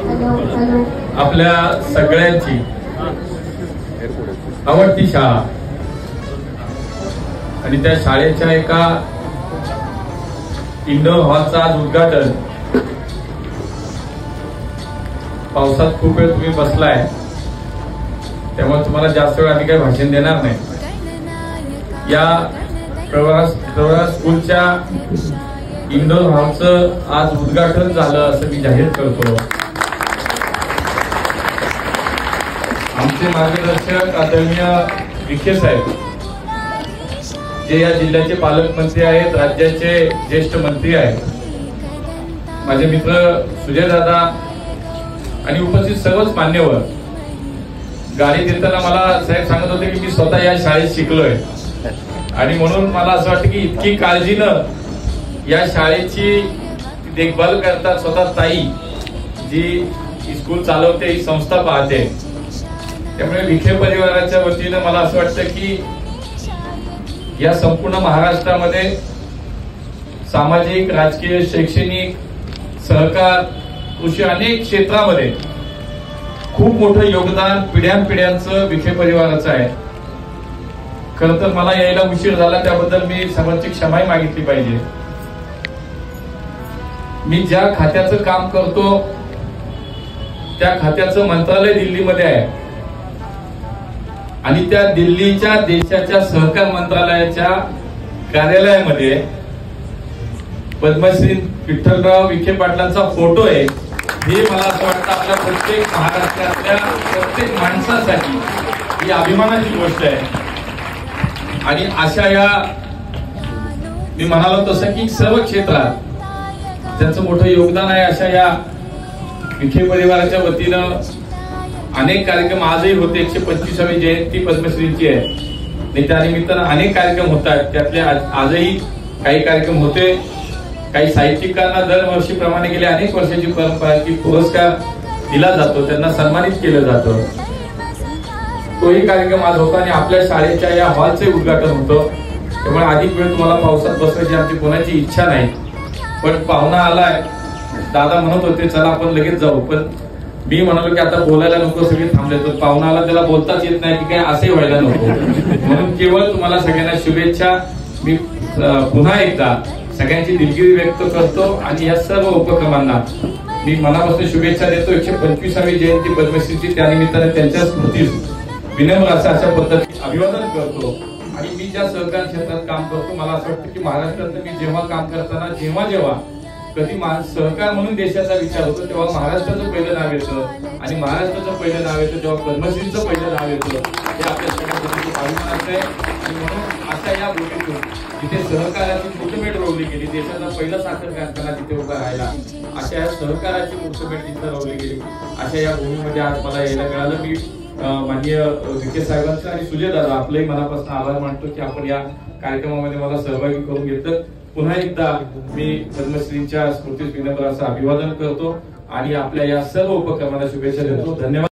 आपल्या सगळ्यांची आवडती शाळा आणि त्या शाळेच्या एका इंडोर हॉलचं आज उद्घाटन. पावसात खूप वेळ तुम्ही बसलाय त्यामुळे तुम्हाला जास्त वेळ आम्ही काही भाषण देणार नाही. या प्रवरा स्कूलच्या इंडोर हॉलचं आज उद्घाटन झालं असं मी जाहीर करतो. आमचे मार्गदर्शक आदरणीय विखे साहेब जे या जिल्ह्याचे पालकमंत्री आहेत, राज्याचे ज्येष्ठ मंत्री आहेत, माझे मित्र सुजय दादा आणि उपस्थित सर्वच मान्यवर. गाडी देताना मला साहेब सांगत होते की मी स्वतः या शाळेत शिकलोय आणि म्हणून मला असं वाटतं की इतकी काळजीनं या शाळेची देखभाल करतात स्वतः ताई जी स्कूल चालवते, ही संस्था पाहते. त्यामुळे विखे परिवाराच्या वतीनं मला असं वाटतं की या संपूर्ण महाराष्ट्रामध्ये सामाजिक, राजकीय, शैक्षणिक, सहकार, कृषी अनेक क्षेत्रामध्ये खूप मोठं योगदान पिढ्यानपिढ्यांचं विखे परिवाराचं आहे. खरं तर मला यायला उशीर झाला त्याबद्दल मी सर्वांची क्षमाही मागितली पाहिजे. मी ज्या खात्याचं काम करतो त्या खात्याचं मंत्रालय दिल्लीमध्ये आहे आणि त्या दिल्लीच्या देशाच्या सहकार मंत्रालयाच्या कार्यालयामध्ये पद्मश्री विठ्ठलराव विखे पाटलांचा फोटो आहे. हे मला असं वाटतं आपल्या प्रत्येक महाराष्ट्रातल्या प्रत्येक माणसासाठी ही अभिमानाची गोष्ट आहे. आणि अशा या मी म्हणालो तसं की सर्व क्षेत्रात ज्यांचं मोठं योगदान आहे अशा या विखे परिवाराच्या वतीनं अनेक कार्यक्रम आजही होते. 125वी जयंती पद्मश्रींची आहे आणि त्या निमित्तानं अनेक कार्यक्रम होत आहेत. त्यातले आजही काही कार्यक्रम होते. काही साहित्यिकांना दरवर्षीप्रमाणे गेल्या अनेक वर्षाची परंपरा आहे की पुरस्कार दिला जातो, त्यांना सन्मानित केलं जातं. तोही कार्यक्रम आज होता आणि आपल्या शाळेच्या या हॉलचे उद्घाटन होतं. त्यामुळे अधिक वेळ तुम्हाला पावसात बसवायची आमची कोणाची इच्छा नाही. पण पाहुणा आलाय, दादा म्हणत होते चला आपण लगेच जाऊ, पण मी म्हणालो की आता बोलायला नको, सगळे थांबले. तर पाहुणा आला, त्याला बोलताच येत नाही की काय असे व्हायला नको. म्हणून केवळ तुम्हाला सगळ्यांना शुभेच्छा. मी पुन्हा एकदा सगळ्यांची दिलगिरी व्यक्त करतो आणि या सर्व उपक्रमांना मी मनापासून शुभेच्छा देतो. 125वी जयंती पद्मश्रीची त्यानिमित्ताने त्यांच्या स्मृतीस विनम्र अशा पद्धतीने अभिवादन करतो. आणि मी ज्या सहकार क्षेत्रात काम करतो मला असं वाटतं की महाराष्ट्रात मी जेव्हा काम करताना जेव्हा कधी सहकार म्हणून देशाचा विचार होतो तेव्हा महाराष्ट्राचं पहिलं नाव येतं आणि महाराष्ट्राचं पहिलं नाव येतं जेव्हा पद्मश्रीचं पहिलं नाव येतं. हे आपल्या सगळ्यांसाठी अभिमानाचं आहे. आणि म्हणून अशा या भूमीतून जिथे सहकाराची मुहूर्तमेढ रोवली गेली, देशाचा पहिला साखर कारखाना तिथे उभा राहिला, अशा या सहकाराची मुहूर्तमेढ तिथे रोवली गेली. अशा या भूमीमध्ये आज मला यायला मिळालं. मी माननीय विखे साहेबांचं आणि सुजय दादा आपलंही मनापासून आभार मानतो की आपण या कार्यक्रमामध्ये मला सहभागी करून घेतलं. पुन्हा एकदा मी पद्मश्रींच्या स्मृतीस विनम्र असं अभिवादन करतो आणि आपल्या या सर्व उपक्रमांना शुभेच्छा देतो. धन्यवाद.